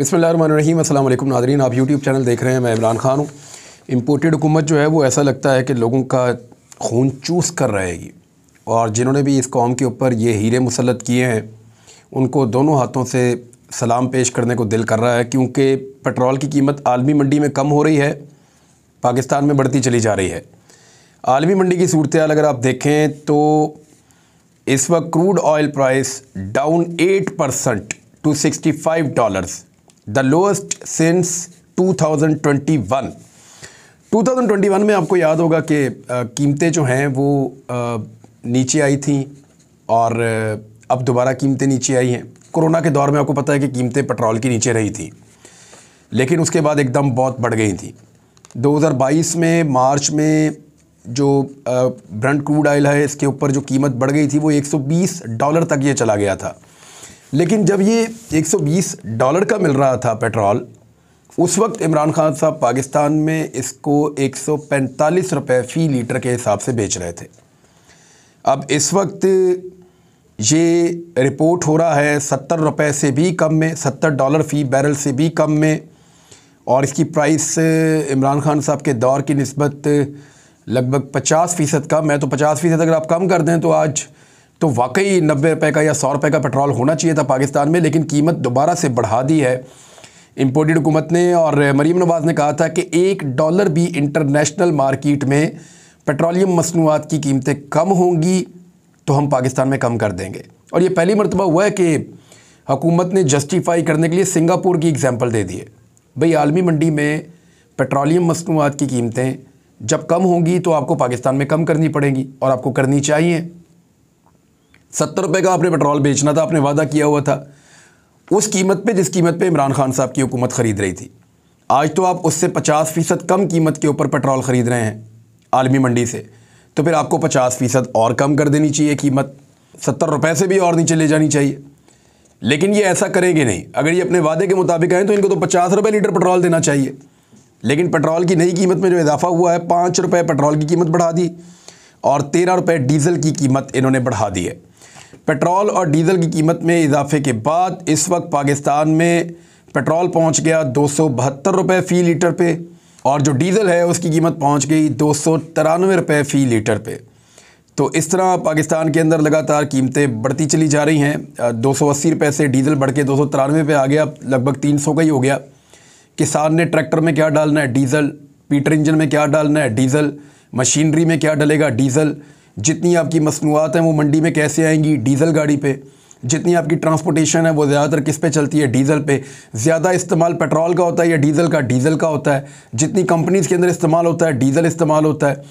बिस्मिल्लाहिर्रहमानिर्रहीम। अस्सलाम वालेकुम नाज़रीन, आप यूट्यूब चैनल देख रहे हैं। मैं इमरान खान हूँ। इम्पोर्टेड हुकूमत जो है वो ऐसा लगता है कि लोगों का खून चूस कर रहेगी, और जिन्होंने भी इस कौम के ऊपर ये हीरे मुसल्लत किए हैं उनको दोनों हाथों से सलाम पेश करने को दिल कर रहा है, क्योंकि पेट्रोल की कीमत आलमी मंडी में कम हो रही है, पाकिस्तान में बढ़ती चली जा रही है। आलमी मंडी की सूरत हाल अगर आप देखें तो इस वक्त crude oil price down 8% to $65, the lowest since 2021। 2021 में आपको याद होगा कि कीमतें जो हैं वो नीचे आई थी, और अब दोबारा कीमतें नीचे आई हैं। कोरोना के दौर में आपको पता है कि कीमतें पेट्रोल की नीचे रही थी, लेकिन उसके बाद एकदम बहुत बढ़ गई थी। 2022 में मार्च में जो ब्रेंट क्रूड ऑयल है इसके ऊपर जो कीमत बढ़ गई थी वो $120 तक ये चला गया था। लेकिन जब ये $120 का मिल रहा था पेट्रोल, उस वक्त इमरान खान साहब पाकिस्तान में इसको 145 रुपये फ़ी लीटर के हिसाब से बेच रहे थे। अब इस वक्त ये रिपोर्ट हो रहा है 70 रुपये से भी कम में, $70 फ़ी बैरल से भी कम में, और इसकी प्राइस इमरान खान साहब के दौर की निस्बत लगभग 50% कम है। तो 50% अगर आप कम कर दें तो आज तो वाकई 90 रुपये का या 100 रुपये का पेट्रोल होना चाहिए था पाकिस्तान में, लेकिन कीमत दोबारा से बढ़ा दी है इम्पोर्टेड हुकूमत ने। और मरीम नवाज़ ने कहा था कि $1 भी इंटरनेशनल मार्केट में पेट्रोलियम मसनूआत की कीमतें कम होंगी तो हम पाकिस्तान में कम कर देंगे। और ये पहली मरतबा हुआ है कि हुकूमत ने जस्टिफाई करने के लिए सिंगापुर की एग्जाम्पल दे दी है। भाई, आलमी मंडी में पेट्रोलियम मसनूआत की कीमतें जब कम होंगी तो आपको पाकिस्तान में कम करनी पड़ेंगी, और आपको करनी चाहिए। 70 रुपये का आपने पेट्रोल बेचना था, आपने वादा किया हुआ था उस कीमत पे जिस कीमत पे इमरान खान साहब की हुकूमत ख़रीद रही थी। आज तो आप उससे 50% कम कीमत के ऊपर पेट्रोल ख़रीद रहे हैं आलमी मंडी से, तो फिर आपको 50% और कम कर देनी चाहिए कीमत, 70 रुपये से भी और नीचे ले जानी चाहिए। लेकिन ये ऐसा करेंगे नहीं। अगर ये अपने वादे के मुताबिक आए तो इनको तो 50 रुपये लीटर पेट्रोल देना चाहिए। लेकिन पेट्रोल की नई कीमत में जो इजाफा हुआ है, 5 रुपये पेट्रोल की कीमत बढ़ा दी और 13 रुपये डीज़ल की कीमत इन्होंने बढ़ा दी है। पेट्रोल और डीज़ल की कीमत में इजाफे के बाद इस वक्त पाकिस्तान में पेट्रोल पहुंच गया 272 रुपये फ़ी लीटर पे, और जो डीज़ल है उसकी कीमत पहुंच गई 293 रुपये फ़ी लीटर पे। तो इस तरह पाकिस्तान के अंदर लगातार कीमतें बढ़ती चली जा रही हैं। 280 रुपये से डीज़ल बढ़ के 293 पे आ गया, लगभग 300 का ही हो गया। किसान ने ट्रैक्टर में क्या डालना है, डीज़ल। पीटर इंजन में क्या डालना है, डीज़ल। मशीनरी में क्या डलेगा, डीज़ल। जितनी आपकी मसनूआत हैं वो मंडी में कैसे आएंगी, डीज़ल गाड़ी पे। जितनी आपकी ट्रांसपोर्टेशन है वो ज़्यादातर किस पे चलती है, डीज़ल पे। ज़्यादा इस्तेमाल पेट्रोल का होता है या डीज़ल का, डीज़ल का होता है। जितनी कंपनीज़ के अंदर इस्तेमाल होता है, डीज़ल इस्तेमाल होता है।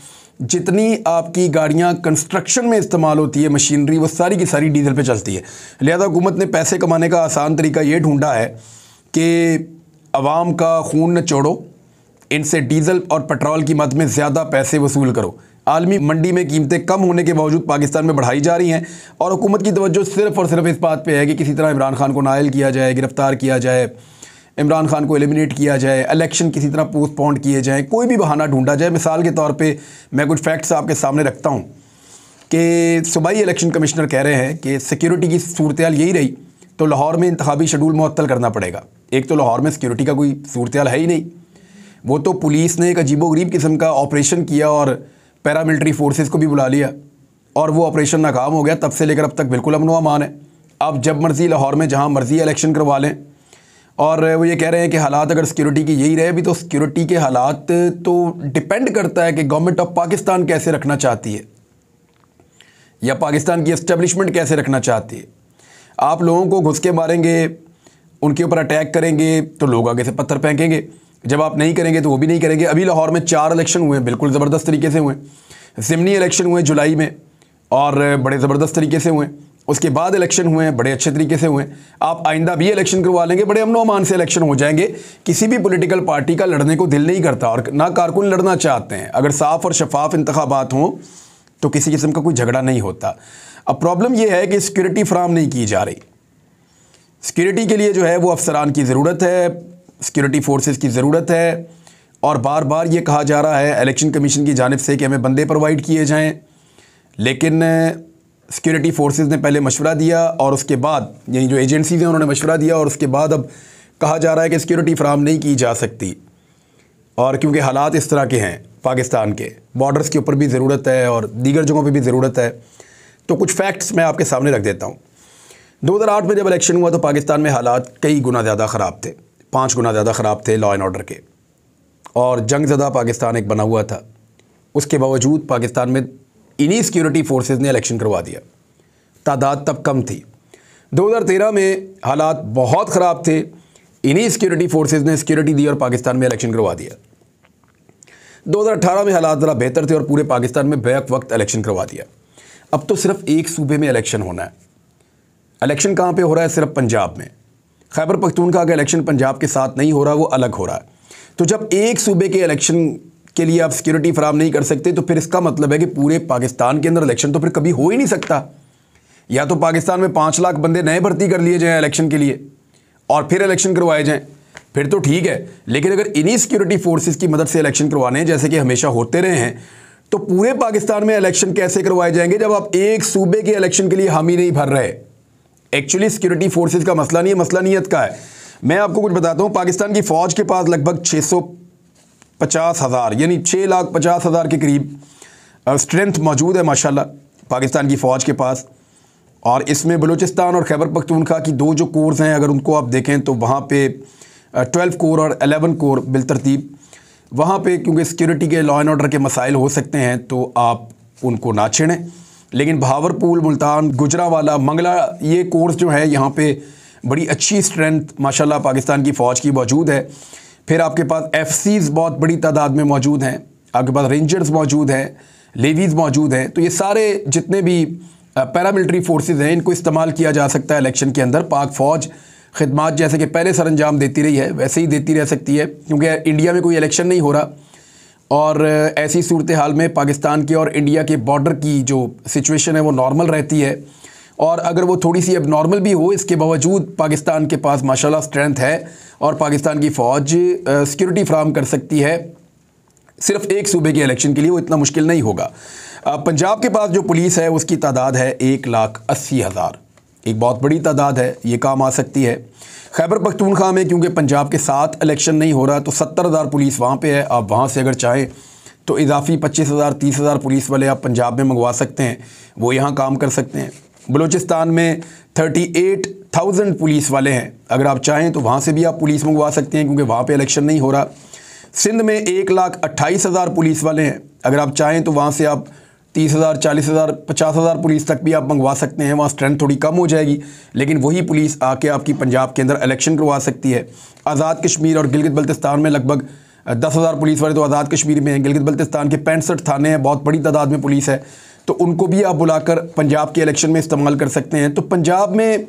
जितनी आपकी गाड़ियाँ कंस्ट्रक्शन में इस्तेमाल होती है, मशीनरी, वो सारी की सारी डीज़ल पे चलती है। लिहाजा हुकूमत ने पैसे कमाने का आसान तरीका ये ढूंढा है कि अवाम का खून न चोड़ो, इनसे डीज़ल और पेट्रोल की मद में ज़्यादा पैसे वसूल करो। आलमी मंडी में कीमतें कम होने के बावजूद पाकिस्तान में बढ़ाई जा रही हैं, और हुकूमत की तवज्जो सिर्फ़ और सिर्फ इस बात पे है कि किसी तरह इमरान खान को नाअहल किया जाए, गिरफ़्तार किया जाए, इमरान खान को एलिमिनेट किया जाए, इलेक्शन किसी तरह पोस्टपोन किए जाएँ, कोई भी बहाना ढूंढा जाए। मिसाल के तौर पर मैं कुछ फैक्ट्स आपके सामने रखता हूँ कि सूबाई इलेक्शन कमिश्नर कह रहे हैं कि सिक्योरिटी की सूरत हाल यही रही तो लाहौर में इंतखाबी शेड्यूल मुअत्तल करना पड़ेगा। एक तो लाहौर में सिक्योरिटी का कोई सूरत हाल है ही नहीं, वो तो पुलिस ने एक अजीबोगरीब किस्म का ऑपरेशन किया और पैरामिलिट्री फोर्सेस को भी बुला लिया, और वो ऑपरेशन नाकाम हो गया। तब से लेकर अब तक बिल्कुल अमन व अमान है। अब जब मर्ज़ी लाहौर में जहाँ मर्ज़ी इलेक्शन करवा लें। और वो ये कह रहे हैं कि हालात अगर सिक्योरिटी की यही रहे भी तो सिक्योरिटी के हालात तो डिपेंड करता है कि गवर्नमेंट ऑफ पाकिस्तान कैसे रखना चाहती है या पाकिस्तान की एस्टेब्लिशमेंट कैसे रखना चाहती है। आप लोगों को घुस के मारेंगे, उनके ऊपर अटैक करेंगे तो लोग आगे से पत्थर फेंकेंगे। जब आप नहीं करेंगे तो वो भी नहीं करेंगे। अभी लाहौर में 4 इलेक्शन हुए, बिल्कुल ज़बरदस्त तरीके से हुए। ज़िमनी इलेक्शन हुए जुलाई में और बड़े ज़बरदस्त तरीके से हुए। उसके बाद इलेक्शन हुए, बड़े अच्छे तरीके से हुए। आप आइंदा भी इलेक्शन करवा लेंगे, बड़े अमन व अमान से इलेक्शन हो जाएंगे। किसी भी पॉलिटिकल पार्टी का लड़ने को दिल नहीं करता, और ना कारकुन लड़ना चाहते हैं। अगर साफ़ और शफाफ इंतखाबात हों तो किसी किस्म का कोई झगड़ा नहीं होता। अब प्रॉब्लम यह है कि सिक्योरिटी फराहम नहीं की जा रही। सिक्योरिटी के लिए जो है वो अफसरान की ज़रूरत है, सिक्योरिटी फोर्सेस की ज़रूरत है, और बार बार ये कहा जा रहा है इलेक्शन कमीशन की जानिब से कि हमें बंदे प्रोवाइड किए जाएं। लेकिन सिक्योरिटी फोर्सेस ने पहले मशवरा दिया और उसके बाद, यानी जो एजेंसीज़ हैं उन्होंने मशवरा दिया और उसके बाद अब कहा जा रहा है कि सिक्योरिटी फराहम नहीं की जा सकती, और क्योंकि हालात इस तरह के हैं पाकिस्तान के, बॉर्डर्स के ऊपर भी ज़रूरत है और दीगर जगहों पे भी ज़रूरत है, तो कुछ फैक्ट्स मैं आपके सामने रख देता हूँ। 2008 में जब इलेक्शन हुआ तो पाकिस्तान में हालात कई गुना ज़्यादा ख़राब थे, 5 गुना ज़्यादा ख़राब थे लॉ एंड ऑर्डर के, और जंग ज़दा पाकिस्तान एक बना हुआ था। उसके बावजूद पाकिस्तान में इन्हीं सिक्योरिटी फोर्सेस ने इलेक्शन करवा दिया, तादाद तब कम थी। 2013 में हालात बहुत ख़राब थे, इन्हीं सिक्योरिटी फोर्सेस ने सिक्योरिटी दी और पाकिस्तान में इलेक्शन करवा दिया। 2018 में हालात ज़रा बेहतर थे और पूरे पाकिस्तान में बैक वक्त इलेक्शन करवा दिया। अब तो सिर्फ एक सूबे में इलेक्शन होना है। इलेक्शन कहाँ पे हो रहा है? सिर्फ पंजाब में। खैबर पख्तूनख्वा का इलेक्शन पंजाब के साथ नहीं हो रहा, वो अलग हो रहा है। तो जब एक सूबे के इलेक्शन के लिए आप सिक्योरिटी फराहम नहीं कर सकते तो फिर इसका मतलब है कि पूरे पाकिस्तान के अंदर इलेक्शन तो फिर कभी हो ही नहीं सकता। या तो पाकिस्तान में 5 लाख बंदे नए भर्ती कर लिए जाएँ इलेक्शन के लिए और फिर इलेक्शन करवाए जाएँ, फिर तो ठीक है। लेकिन अगर इन्हीं सिक्योरिटी फोर्सेस की मदद से इलेक्शन करवाने हैं जैसे कि हमेशा होते रहे हैं, तो पूरे पाकिस्तान में इलेक्शन कैसे करवाए जाएंगे जब आप एक सूबे के इलेक्शन के लिए हामी नहीं भर रहे? एक्चुअली सिक्योरिटी फोर्सेस का मसला नहीं है, मसला नीयत का है। मैं आपको कुछ बताता हूँ। पाकिस्तान की फ़ौज के पास लगभग 650,000 यानी 6,50,000 के करीब स्ट्रेंथ मौजूद है माशाल्लाह पाकिस्तान की फ़ौज के पास। और इसमें बलूचिस्तान और खैबर पख्तूनख्वा की 2 जो कोर्स हैं, अगर उनको आप देखें तो वहाँ पे 12 कोर और 11 कोर बिलतरतीब, वहाँ पे क्योंकि सिक्योरिटी के लॉ एंड ऑर्डर के मसाइल हो सकते हैं तो आप उनको ना छेड़ें। लेकिन भावरपुल, मुल्तान, गुजरावाला, मंगला, ये कोर्स जो है यहाँ पे बड़ी अच्छी स्ट्रेंथ माशाल्लाह पाकिस्तान की फ़ौज की मौजूद है। फिर आपके पास FCs बहुत बड़ी तादाद में मौजूद हैं, आपके पास रेंजर्स मौजूद हैं, लेवीज़ मौजूद हैं। तो ये सारे जितने भी पैरामिलिट्री फोर्सेस हैं इनको इस्तेमाल किया जा सकता है इलेक्शन के अंदर। पाक फ़ौज खिदमात जैसे कि पहले सर अंजाम देती रही है वैसे ही देती रह सकती है, क्योंकि इंडिया में कोई इलेक्शन नहीं हो रहा। और ऐसी सूरत हाल में पाकिस्तान के और इंडिया के बॉर्डर की जो सिचुएशन है वो नॉर्मल रहती है, और अगर वो थोड़ी सी अब नॉर्मल भी हो, इसके बावजूद पाकिस्तान के पास माशाल्लाह स्ट्रेंथ है और पाकिस्तान की फ़ौज सिक्योरिटी फराहम कर सकती है सिर्फ एक सूबे के इलेक्शन के लिए। वो इतना मुश्किल नहीं होगा। पंजाब के पास जो पुलिस है उसकी तादाद है 1,80,000, एक बहुत बड़ी तादाद है, ये काम आ सकती है। खैबर पख्तूनख्वा में क्योंकि पंजाब के साथ इलेक्शन नहीं हो रहा तो 70,000 पुलिस वहाँ पे है। आप वहाँ से अगर चाहें तो इजाफी 25,000 30,000 पुलिस वाले आप पंजाब में मंगवा सकते हैं, वो यहाँ काम कर सकते हैं। बलूचिस्तान में 38,000 पुलिस वाले हैं, अगर आप चाहें तो वहाँ से भी आप पुलिस मंगवा सकते हैं क्योंकि वहाँ पे इलेक्शन नहीं हो रहा। सिंध में 1,28,000 पुलिस वाले हैं, अगर आप चाहें तो वहाँ से आप 30,000 40,000 50,000 पुलिस तक भी आप मंगवा सकते हैं। वहाँ स्ट्रेंथ थोड़ी कम हो जाएगी, लेकिन वही पुलिस आके आपकी पंजाब के अंदर इलेक्शन करवा सकती है। आज़ाद कश्मीर और गिलगित बल्तिस्तान में लगभग 10,000 पुलिस वाले तो आज़ाद कश्मीर में हैं। गिलगित बल्तिस्तान के 65 थाने हैं, बहुत बड़ी तादाद में पुलिस है, तो उनको भी आप बुलाकर पंजाब के इलेक्शन में इस्तेमाल कर सकते हैं। तो पंजाब में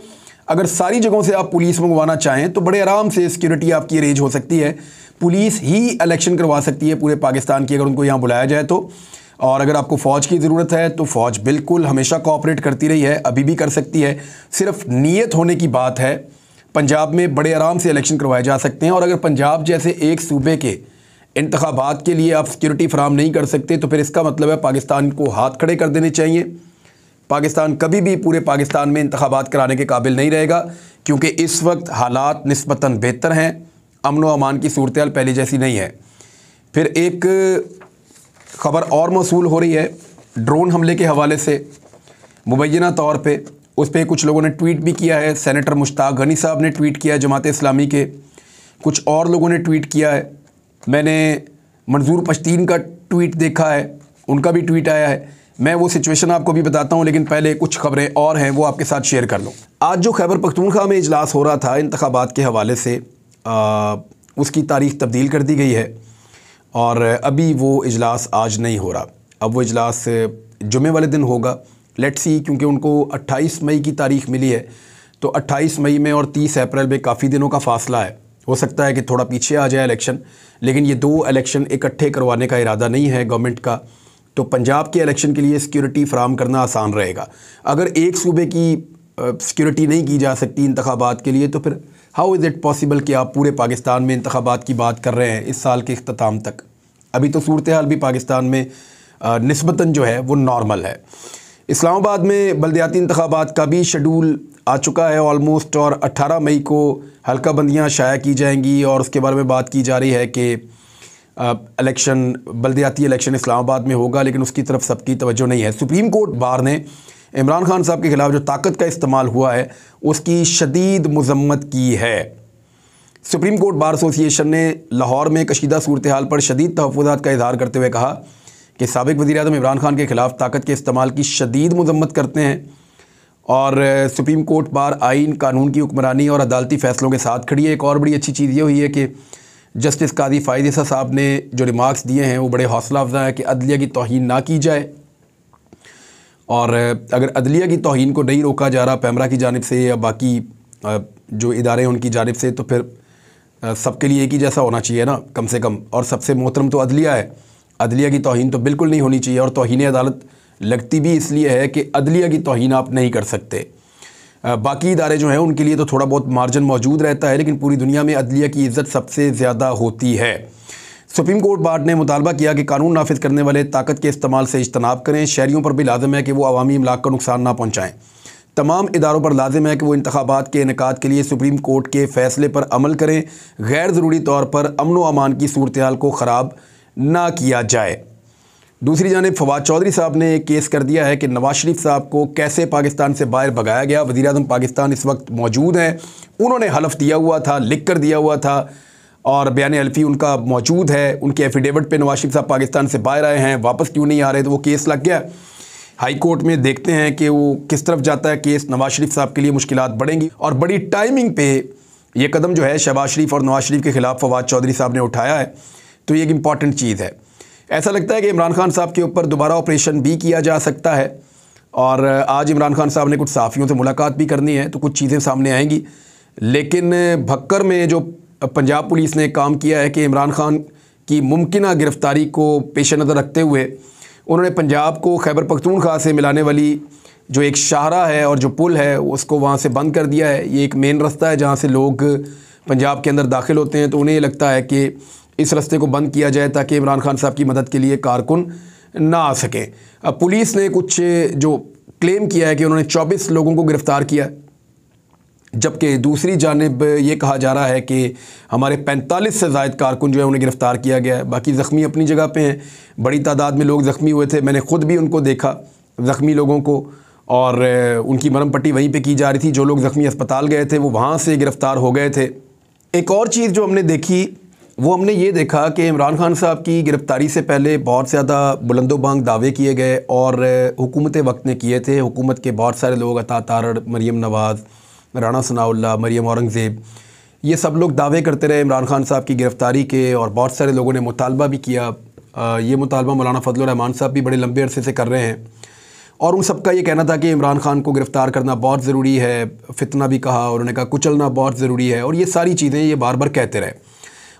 अगर सारी जगहों से आप पुलिस मंगवाना चाहें तो बड़े आराम से सिक्योरिटी आपकी अरेंज हो सकती है। पुलिस ही इलेक्शन करवा सकती है पूरे पाकिस्तान की, अगर उनको यहाँ बुलाया जाए तो। और अगर आपको फ़ौज की ज़रूरत है तो फ़ौज बिल्कुल हमेशा कोऑपरेट करती रही है, अभी भी कर सकती है। सिर्फ नीयत होने की बात है। पंजाब में बड़े आराम से इलेक्शन करवाए जा सकते हैं। और अगर पंजाब जैसे एक सूबे के इंतखाबात के लिए आप सिक्योरिटी फराहम नहीं कर सकते तो फिर इसका मतलब है पाकिस्तान को हाथ खड़े कर देने चाहिए। पाकिस्तान कभी भी पूरे पाकिस्तान में इंतखाबात कराने के काबिल नहीं रहेगा, क्योंकि इस वक्त हालात निस्बतन बेहतर हैं, अमन व अमान की सूरत हाल पहले जैसी नहीं है। फिर एक ख़बर और मौसूल हो रही है ड्रोन हमले के हवाले से, मुबैना तौर पे उस पर कुछ लोगों ने ट्वीट भी किया है। सेनेटर मुश्ताक गनी साहब ने ट्वीट किया है जमात इस्लामी के, कुछ और लोगों ने ट्वीट किया है। मैंने मंजूर पश्तीन का ट्वीट देखा है, उनका भी ट्वीट आया है। मैं वो सिचुएशन आपको भी बताता हूँ, लेकिन पहले कुछ खबरें और हैं वो आपके साथ शेयर कर लूँ। आज जो खैबर पख्तूनख्वा में इजलास हो रहा था इंतखाबात के हवाले से, उसकी तारीख़ तब्दील कर दी गई है और अभी वो इजलास आज नहीं हो रहा। अब वो इजलास जुमे वाले दिन होगा। लेट्स सी, क्योंकि उनको 28 मई की तारीख़ मिली है, तो 28 मई में और 30 अप्रैल में काफ़ी दिनों का फ़ासला है। हो सकता है कि थोड़ा पीछे आ जाए इलेक्शन, लेकिन ये 2 इलेक्शन इकट्ठे करवाने का इरादा नहीं है गवर्नमेंट का। तो पंजाब के इलेक्शन के लिए सिक्योरिटी फराहम करना आसान रहेगा। अगर एक सूबे की सिक्योरिटी नहीं की जा सकती इंतखाबात के लिए, तो फिर हाउ इज़ इट पॉसिबल कि आप पूरे पाकिस्तान में इंतखाबात की बात कर रहे हैं इस साल के इख्तिताम तक। अभी तो सूरत हाल भी पाकिस्तान में निस्बतन जो है वो नॉर्मल है। इस्लामाबाद में बल्दियाती इंतखाबात का भी शेड्यूल आ चुका है ऑलमोस्ट, और 18 मई को हल्का बंदियाँ शाया की जाएंगी और उसके बारे में बात की जा रही है कि इलेक्शन, बल्दियाती इलेक्शन इस्लामाबाद में होगा, लेकिन उसकी तरफ सबकी तवज्जो नहीं है। सुप्रीम कोर्ट बार ने इमरान खान साहब के ख़िलाफ़ जो ताकत का इस्तेमाल हुआ है उसकी शदीद मज़म्मत की है। सुप्रीम कोर्ट बार एसोसिएशन ने लाहौर में कशीदा सूरत हाल पर शदीद तहफ़्फ़ुज़ात का इज़हार करते हुए कहा कि साबिक़ वज़ीर-ए-आज़म इमरान खान के ख़िलाफ़ ताकत के इस्तेमाल की शदीद मज़म्मत करते हैं और सुप्रीम कोर्ट बार आइन, कानून की हुक्मरानी और अदालती फ़ैसलों के साथ खड़ी है। एक और बड़ी अच्छी चीज़ ये हुई है कि जस्टिस कादी फ़ाइज़ ईसा साहब ने जो रिमार्क्स दिए हैं वो बड़े हौसला अफ़ज़ा है कि अदलिया की तौहीन ना की जाए, और अगर अदलिया की तौहीन को नहीं रोका जा रहा पैमरा की जानिब से या बाकी जो इदारे हैं उनकी जानिब से, तो फिर सबके लिए एक ही जैसा होना चाहिए ना कम से कम। और सबसे मोहतरम तो अदलिया है, अदलिया की तौहीन तो बिल्कुल नहीं होनी चाहिए। और तौहीन अदालत लगती भी इसलिए है कि अदलिया की तौहीन आप नहीं कर सकते। बाकी इदारे जो हैं उनके लिए तो थोड़ा बहुत मार्जिन मौजूद रहता है, लेकिन पूरी दुनिया में अदलिया की इज़्ज़त सबसे ज़्यादा होती है। सुप्रीम कोर्ट बार ने मुतालबा किया कि कानून नाफिज करने वाले ताकत के इस्तेमाल से इज्तनाब करें। शहरियों पर भी लाजिम है कि वो अवामी इमलाक को नुकसान ना पहुँचाएँ। तमाम इदारों पर लाजिम है कि वो इंतखाबात के इनेकाद के लिए सुप्रीम कोर्ट के फ़ैसले पर अमल करें। गैर ज़रूरी तौर पर अमन व अमान की सूरत हाल को ख़राब ना किया जाए। दूसरी जानिब फवाद चौधरी साहब ने एक केस कर दिया है कि नवाज शरीफ साहब को कैसे पाकिस्तान से बाहर भगाया गया। वज़ीर-ए-आज़म पाकिस्तान इस वक्त मौजूद हैं, उन्होंने हलफ दिया हुआ था, लिख कर दिया हुआ था और बयान हल्फी उनका मौजूद है। उनके एफिडेविट पे नवाज शरीफ साहब पाकिस्तान से बाहर आए हैं, वापस क्यों नहीं आ रहे, तो वो केस लग गया हाई कोर्ट में। देखते हैं कि वो किस तरफ जाता है केस। नवाज शरीफ साहब के लिए मुश्किलात बढ़ेंगी और बड़ी टाइमिंग पे ये कदम जो है शहबाज शरीफ और नवाज शरीफ के ख़िलाफ़ फवाद चौधरी साहब ने उठाया है, तो ये एक इम्पॉर्टेंट चीज़ है। ऐसा लगता है कि इमरान खान साहब के ऊपर दोबारा ऑपरेशन भी किया जा सकता है और आज इमरान खान साहब ने कुछ सहाफ़ियों से मुलाकात भी करनी है, तो कुछ चीज़ें सामने आएंगी। लेकिन भक्कर में जो पंजाब पुलिस ने काम किया है कि इमरान खान की मुमकिना गिरफ़्तारी को पेश नज़र रखते हुए उन्होंने पंजाब को खैबर पख्तूनख्वा से मिलाने वाली जो एक शाहरा है और जो पुल है उसको वहाँ से बंद कर दिया है। ये एक मेन रास्ता है जहाँ से लोग पंजाब के अंदर दाखिल होते हैं, तो उन्हें ये लगता है कि इस रास्ते को बंद किया जाए ताकि इमरान खान साहब की मदद के लिए कारकुन ना आ सकें। अब पुलिस ने कुछ जो क्लेम किया है कि उन्होंने 24 लोगों को गिरफ़्तार किया, जबकि दूसरी जानिब ये कहा जा रहा है कि हमारे 45 से ज़ायद कारकुन जो है उन्हें गिरफ़्तार किया गया है। बाकी ज़ख्मी अपनी जगह पे हैं, बड़ी तादाद में लोग ज़ख्मी हुए थे, मैंने ख़ुद भी उनको देखा ज़ख्मी लोगों को, और उनकी मरहम पट्टी वहीं पे की जा रही थी। जो लोग ज़ख्मी अस्पताल गए थे वो वहाँ से गिरफ़्तार हो गए थे। एक और चीज़ जो हमने देखी वो हमने ये देखा कि इमरान खान साहब की गिरफ़्तारी से पहले बहुत ज़्यादा बुलंदोबांग दावे किए गए और हुकूमत वक्त ने किए थे। हुकूमत के बहुत सारे लोग, अता तारड़, मरीम नवाज़, राना सनाउल्लाह, मरीम औरंगज़ेब, ये सब लोग दावे करते रहे इमरान खान साहब की गिरफ़्तारी के, और बहुत सारे लोगों ने मुतालबा भी किया। ये मुतालबा मौलाना फजलुर रहमान साहब भी बड़े लंबे अरसे से कर रहे हैं और उन सब का ये कहना था कि इमरान खान को गिरफ़्तार करना बहुत ज़रूरी है। फितना भी कहा, उन्होंने कहा कुचलना बहुत ज़रूरी है, और ये सारी चीज़ें ये बार बार कहते रहे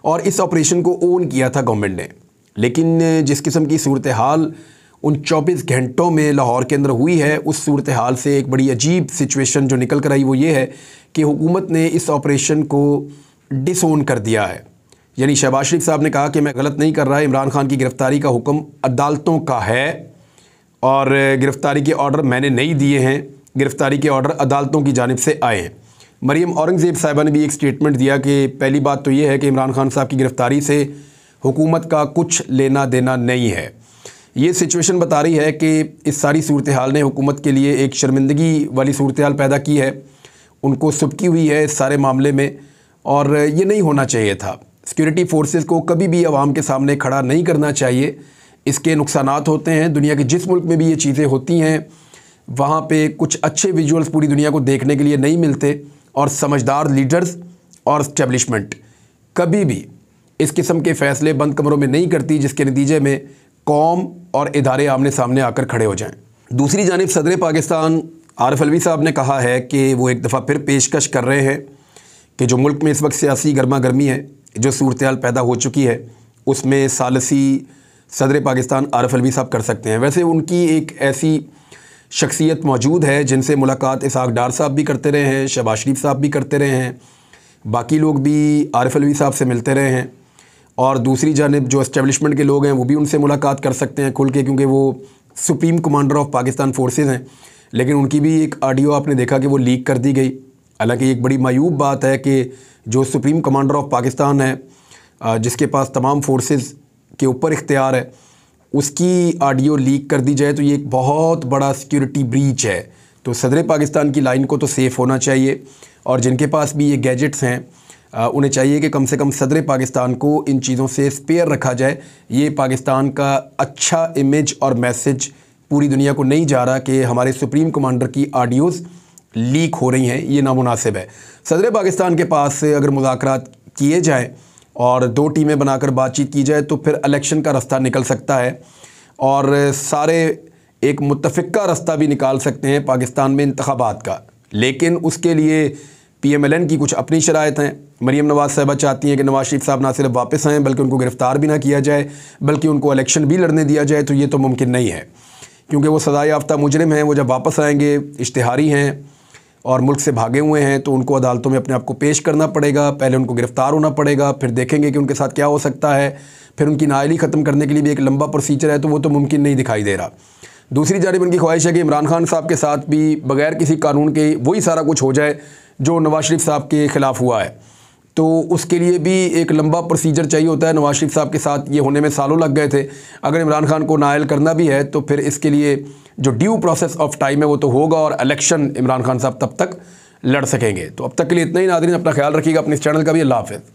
और इस ऑपरेशन को ओन किया था गवर्नमेंट ने। लेकिन जिस किस्म की सूरत हाल उन 24 घंटों में लाहौर के अंदर हुई है, उस सूरत हाल से एक बड़ी अजीब सिचुएशन जो निकल कर आई वो ये है कि हुकूमत ने इस ऑपरेशन को डिसोन कर दिया है। यानी शहबाज शरीफ साहब ने कहा कि मैं गलत नहीं कर रहा, इमरान खान की गिरफ़्तारी का हुक्म अदालतों का है और गिरफ़्तारी के ऑर्डर मैंने नहीं दिए हैं, गिरफ़्तारी के ऑर्डर अदालतों की जानिब से आए हैं। मरीम औरंगज़ेब साहिबा ने भी एक स्टेटमेंट दिया कि पहली बात तो ये है कि इमरान खान साहब की गिरफ़्तारी से हुकूमत का कुछ लेना देना नहीं है। ये सिचुएशन बता रही है कि इस सारी सूरत हाल ने हुकूमत के लिए एक शर्मिंदगी वाली सूरत हाल पैदा की है, उनको सुबकी हुई है इस सारे मामले में, और ये नहीं होना चाहिए था। सिक्योरिटी फोर्सेस को कभी भी आवाम के सामने खड़ा नहीं करना चाहिए, इसके नुकसानात होते हैं। दुनिया के जिस मुल्क में भी ये चीज़ें होती हैं वहाँ पे कुछ अच्छे विजुअल्स पूरी दुनिया को देखने के लिए नहीं मिलते, और समझदार लीडर्स और इस्टेब्लिशमेंट कभी भी इस किस्म के फ़ैसले बंद कमरों में नहीं करती जिसके नतीजे में कौम और इदारे आमने सामने आकर खड़े हो जाएं। दूसरी जानिब सदर पाकिस्तान आरिफ अलवी साहब ने कहा है कि वो एक दफ़ा फिर पेशकश कर रहे हैं कि जो मुल्क में इस वक्त सियासी गर्मा गर्मी है, जो सूरत हाल पैदा हो चुकी है, उसमें सालसी सदर पाकिस्तान आरिफ अलवी साहब कर सकते हैं। वैसे उनकी एक ऐसी शख्सियत मौजूद है जिनसे मुलाकात इसहाक डार साहब भी करते रहे हैं, शहबाज शरीफ साहब भी करते रहे हैं, बाकी लोग भी आरिफ अलवी साहब से मिलते रहे हैं, और दूसरी जानिब जो इस्टेब्लिशमेंट के लोग हैं वो भी उनसे मुलाकात कर सकते हैं खुल के, क्योंकि वो supreme commander of Pakistan forces हैं। लेकिन उनकी भी एक ऑडियो आपने देखा कि वो लीक कर दी गई। हालांकि एक बड़ी मायूब बात है कि जो सुप्रीम कमांडर ऑफ पाकिस्तान है, जिसके पास तमाम फोर्सेस के ऊपर इख्तियार है, उसकी ऑडियो लीक कर दी जाए तो ये एक बहुत बड़ा सिक्योरिटी ब्रीच है। तो सदर पाकिस्तान की लाइन को तो सेफ़ होना चाहिए, और जिनके पास भी ये गैजेट्स हैं उन्हें चाहिए कि कम से कम सदर पाकिस्तान को इन चीज़ों से स्पेयर रखा जाए। ये पाकिस्तान का अच्छा इमेज और मैसेज पूरी दुनिया को नहीं जा रहा कि हमारे सुप्रीम कमांडर की ऑडियोज़ लीक हो रही हैं, ये नामुनासिब है। सदर पाकिस्तान के पास से अगर मुज़ाकरात किए जाएँ और 2 टीमें बनाकर बातचीत की जाए तो फिर इलेक्शन का रास्ता निकल सकता है, और सारे एक मुत्तफ़िका रास्ता भी निकाल सकते हैं पाकिस्तान में इंतखाबात का। लेकिन उसके लिए PMLN की कुछ अपनी शराइत हैं। मरीम नवाज़ साहबा चाहती हैं कि नवाज़ शरीफ साहब ना सिर्फ वापस आएँ बल्कि उनको गिरफ़्तार भी ना किया जाए, बल्कि उनको इलेक्शन भी लड़ने दिया जाए। तो ये तो मुमकिन नहीं है, क्योंकि वो सज़ा याफ्ता मुजरिम हैं। वो जब वापस आएँगे, इश्तिहारी हैं और मुल्क से भागे हुए हैं, तो उनको अदालतों में अपने आप को पेश करना पड़ेगा। पहले उनको गिरफ़्तार होना पड़ेगा, फिर देखेंगे कि उनके साथ क्या हो सकता है। फिर उनकी नाअहली ख़त्म करने के लिए भी एक लंबा प्रोसीजर है, तो वो तो मुमकिन नहीं दिखाई दे रहा। दूसरी जानिब उनकी ख्वाहिश है कि इमरान खान साहब के साथ भी बग़ैर किसी कानून के वही सारा कुछ हो जाए जो नवाज़ शरीफ साहब के ख़िलाफ़ हुआ है। तो उसके लिए भी एक लंबा प्रोसीजर चाहिए होता है। नवाज़ शरीफ साहब के साथ ये होने में सालों लग गए थे। अगर इमरान खान को नाअहल करना भी है तो फिर इसके लिए जो ड्यू प्रोसेस ऑफ टाइम है वो तो होगा, और इलेक्शन इमरान खान साहब तब तक लड़ सकेंगे। तो अब तक के लिए इतना ही नाज़रीन, अपना ख्याल रखिएगा, अपने इस चैनल का भी। अल्लाह हाफ़िज़।